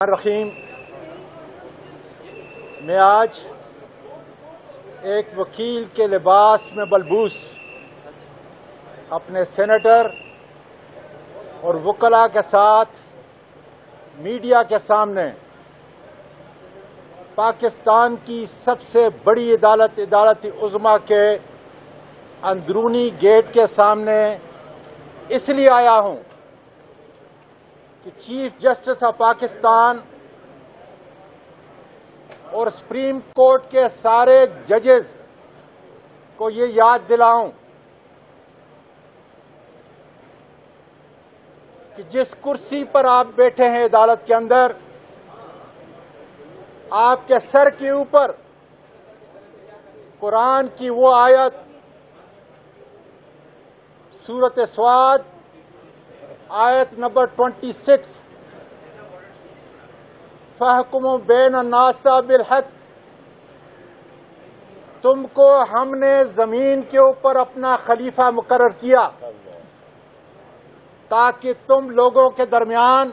رحیم، میں آج ایک وکیل کے لباس میں ملبوس اپنے سینیٹر اور وکلاء کے ساتھ میڈیا کے سامنے پاکستان کی سب سے بڑی عدالت عظمیٰ کے اندرونی گیٹ کے سامنے اس لیے آیا ہوں کہ چیف جسٹس آف پاکستان اور سپریم کورٹ کے سارے ججز کو یہ یاد دلاؤں کہ جس کرسی پر آپ بیٹھے ہیں عدالت کے اندر، آپ کے سر کے اوپر قرآن کی وہ آیت سورۃ صاد آیت نمبر 26 فَاحْكُمُوا بَيْنَ النَّاسِ بِالْحَقِّ، تم کو ہم نے زمین کے اوپر اپنا خلیفہ مقرر کیا تاکہ تم لوگوں کے درمیان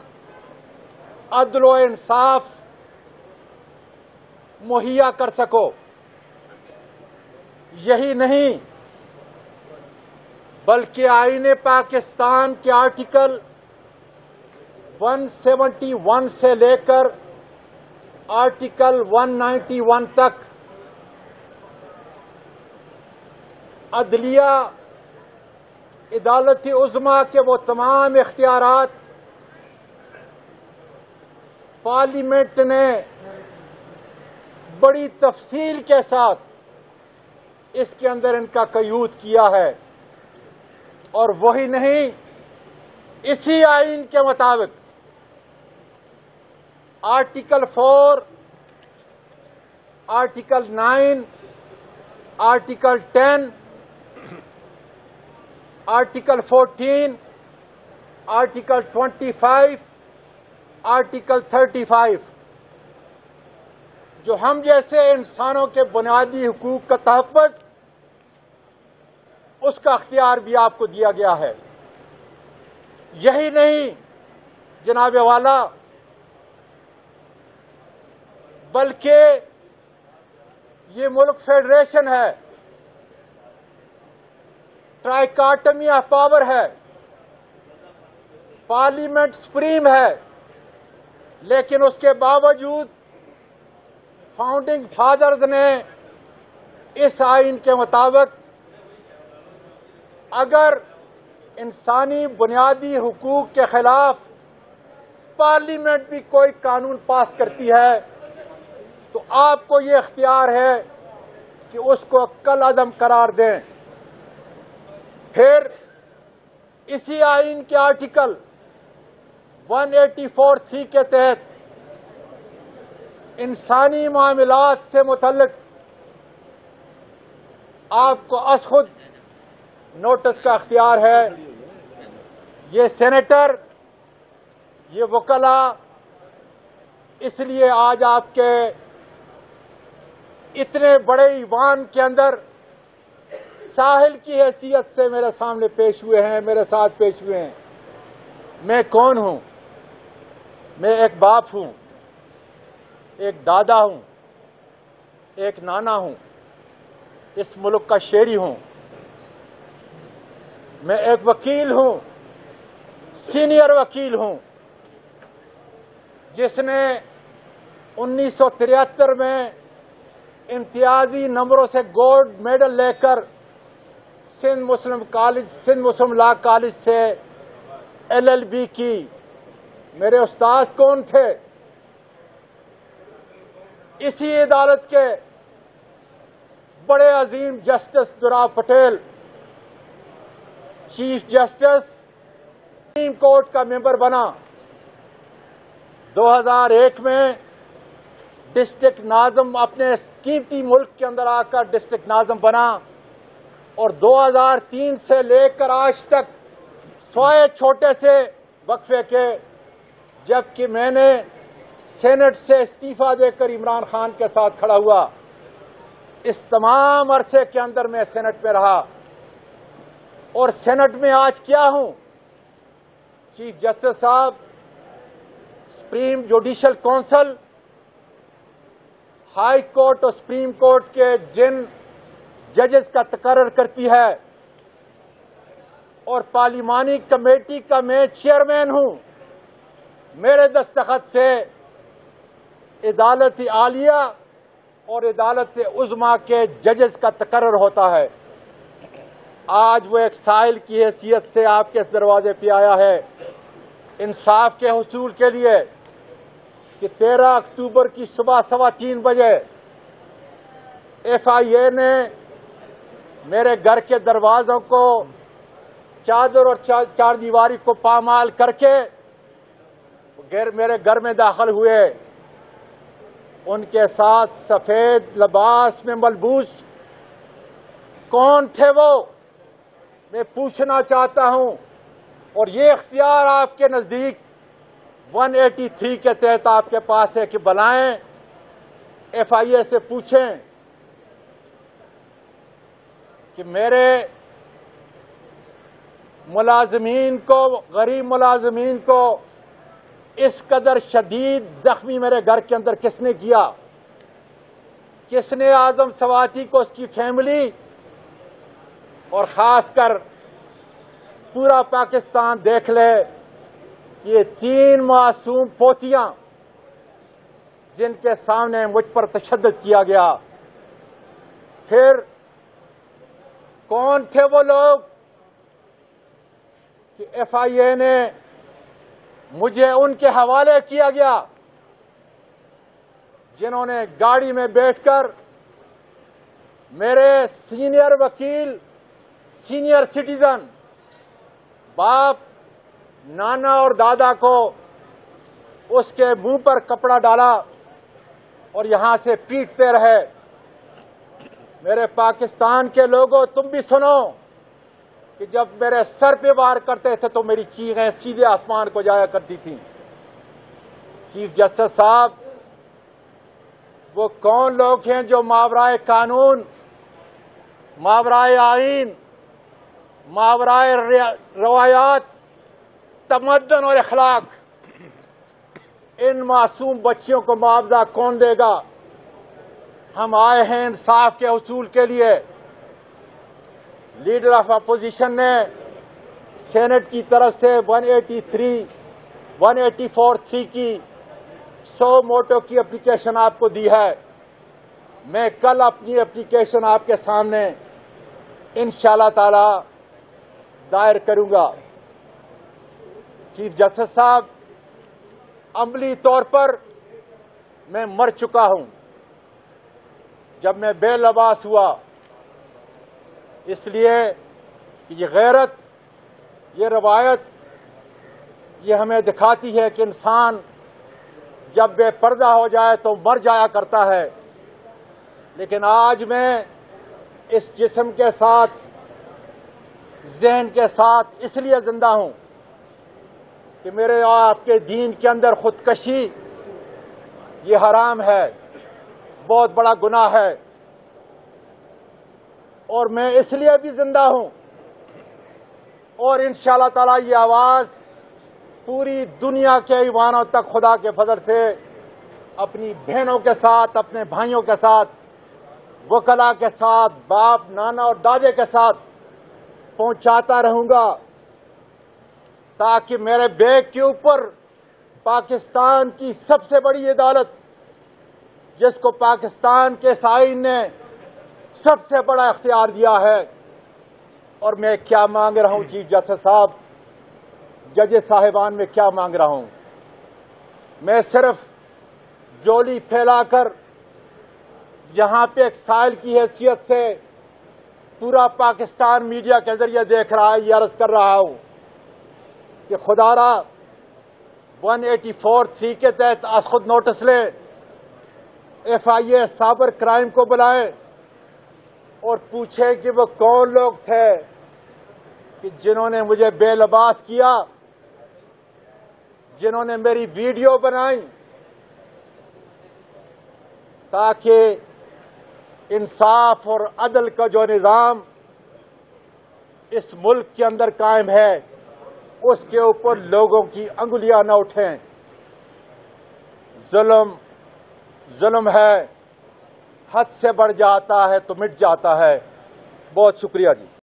عدل و انصاف مہیا کر سکو۔ یہی نہیں بلکہ آئین پاکستان کے آرٹیکل 171 سے لے کر آرٹیکل 191 تک عدلیہ عدالت عظمیٰ کے وہ تمام اختیارات پارلیمنٹ نے بڑی تفصیل کے ساتھ اس کے اندر ان کا قیود کیا ہے، اور وہی نہیں، اسی آئین کے مطابق article 4، article 9، article 10، article 14، article 25، article 35 جو ہم جیسے انسانوں کے بنیادی حقوق کا تحفظ، اس کا اختیار بھی آپ کو دیا گیا ہے۔ یہی نہیں جناب والا، بلکہ یہ ملک فیڈریشن ہے، ٹرائیکاٹمی آف پاور ہے، پارلیمنٹ سپریم ہے، لیکن اس کے باوجود فاؤنڈنگ فادرز نے اس آئین کے مطابق اگر انسانی بنیادی حقوق کے خلاف پارلیمنٹ بھی کوئی قانون پاس کرتی ہے تو آپ کو یہ اختیار ہے کہ اس کو کالعدم قرار دیں۔ پھر اسی آئین کے آرٹیکل 184(3) کے تحت انسانی معاملات سے متعلق آپ کو از خود نوٹس کا اختیار ہے۔ یہ سینیٹر، یہ وکلاء اس لیے آج آپ کے اتنے بڑے ایوان کے اندر ساحل کی حیثیت سے میرے سامنے پیش ہوئے ہیں، میرے ساتھ پیش ہوئے ہیں۔ میں کون ہوں؟ میں ایک باپ ہوں، ایک دادا ہوں، ایک نانا ہوں، اس ملک کا شہری ہوں۔ میں ایک وکیل ہوں، سینئر وکیل ہوں، جس نے 1973 میں امتیازی نمبروں سے گولڈ میڈل لے کر سندھ مسلم لا کالج سے LLB کی۔ میرے استاد کون تھے؟ اسی عدالت کے بڑے عظیم justice Dorab Patel, chief justice supreme court کا ممبر بنا۔ 2001 میں ڈسٹرکٹ ناظم اپنے قیمتی ملک کے اندر آ کر ڈسٹرکٹ ناظم بنا، اور 2003 سے لے کر آج تک سوائے چھوٹے سے وقفے کے، جبکہ میں نے سینٹ سے استعفیٰ دے کر عمران خان کے ساتھ کھڑا ہوا، اس تمام عرصے کے اندر میں سینٹ میں رہا، اور سینٹ میں آج کیا ہوں؟ چیف جسٹس صاحب، supreme judicial council high court اور سپریم کورٹ کے جن ججز کا تقرر کرتی ہے اور پارلیمانی کمیٹی کا میں چیئرمین ہوں، میرے دستخط سے عدالت عالیہ اور عدالت عظمیٰ کے ججز کا تقرر ہوتا ہے۔ آج وہ ایک سائل کی حیثیت سے آپ کے اس دروازے پہ آیا ہے انصاف کے حصول کے لیے کہ 13 اکتوبر کی صبح 3:15 بجے FIA نے میرے گھر کے دروازوں کو چادر اور چار دیواری کو پامال کر کے میرے گھر میں داخل ہوئے۔ ان کے ساتھ سفید لباس میں ملبوس کون تھے وہ میں پوچھنا چاہتا ہوں، اور یہ اختیار آپ کے نزدیک 183 کے تحت آپ کے پاس ہے کہ بلائیں، FIA سے پوچھیں کہ میرے ملازمین کو، غریب ملازمین کو اس قدر شدید زخمی میرے گھر کے اندر کس نے کیا؟ کس نے اعظم سواتی کو، اس کی فیملی اور خاص کر پورا پاکستان دیکھ لے کہ یہ 3 معصوم پوتیاں جن کے سامنے مجھ پر تشدد کیا گیا، پھر کون تھے وہ لوگ کہ FIA نے مجھے ان کے حوالے کیا گیا جنہوں نے گاڑی میں بیٹھ کر میرے سینئر وکیل، سینئر سٹیزن، باپ، نانا اور دادا کو اس کے منہ پر کپڑا ڈالا اور یہاں سے پیٹتے رہے۔ میرے پاکستان کے لوگوں، تم بھی سنو کہ جب میرے سر پہ وار کرتے تھے تو میری چیخیں سیدھے آسمان کو جایا کرتی تھیں۔ چیف جسٹس صاحب، وہ کون لوگ ہیں جو ماورائے قانون، ماورائے آئین، ماورائے روایات، تمدن اور اخلاق، ان معصوم بچیوں کو معاوضہ کون دے گا؟ ہم آئے ہیں انصاف کے حصول کے لیے۔ لیڈر آف اپوزیشن نے سینٹ کی طرف سے 184(3) کی 100 موٹو کی اپلیکیشن آپ کو دی ہے۔ میں کل اپنی اپلیکیشن آپ کے سامنے انشاءاللہ تعالی دائر کروں گا۔ چیف جسٹس صاحب، عملی طور پر میں مر چکا ہوں جب میں بے لباس ہوا، اس لیے کہ یہ غیرت، یہ روایت، یہ ہمیں دکھاتی ہے کہ انسان جب بے پردہ ہو جائے تو مر جایا کرتا ہے، لیکن آج میں اس جسم کے ساتھ، ذہن کے ساتھ اس لیے زندہ ہوں کہ میرے آپ کے دین کے اندر خودکشی یہ حرام ہے، بہت بڑا گناہ ہے، اور میں اس لیے بھی زندہ ہوں، اور انشاءاللہ تعالی یہ آواز پوری دنیا کے ایوانوں تک خدا کے فضل سے اپنی بہنوں کے ساتھ، اپنے بھائیوں کے ساتھ، وکلا کے ساتھ، باپ، نانا اور دادے کے ساتھ پہنچاتا رہوں گا، تاکہ میرے بیگ کے اوپر پاکستان کی سب سے بڑی عدالت، جس کو پاکستان کے آئین نے سب سے بڑا اختیار دیا ہے، اور میں کیا مانگ رہا ہوں چیف جسٹس صاحب، جج صاحبان، میں کیا مانگ رہا ہوں؟ میں صرف جولی پھیلا کر یہاں پہ ایک سائل کی حیثیت سے پورا پاکستان میڈیا کے ذریعے دیکھ رہا ہے، یہ عرض کر رہا ہوں کہ خدا را 184(3) کے تحت از خود نوٹس لے، FIA سابر کرائم کو بلائے اور پوچھے کہ وہ کون لوگ تھے کہ جنہوں نے مجھے بے لباس کیا، جنہوں نے میری ویڈیو بنائی، تاکہ انصاف اور عدل کا جو نظام اس ملک کے اندر قائم ہے اس کے اوپر لوگوں کی انگلیاں نہ اٹھیں۔ ظلم ہے، حد سے بڑھ جاتا ہے تو مٹ جاتا ہے۔ بہت شکریہ جی۔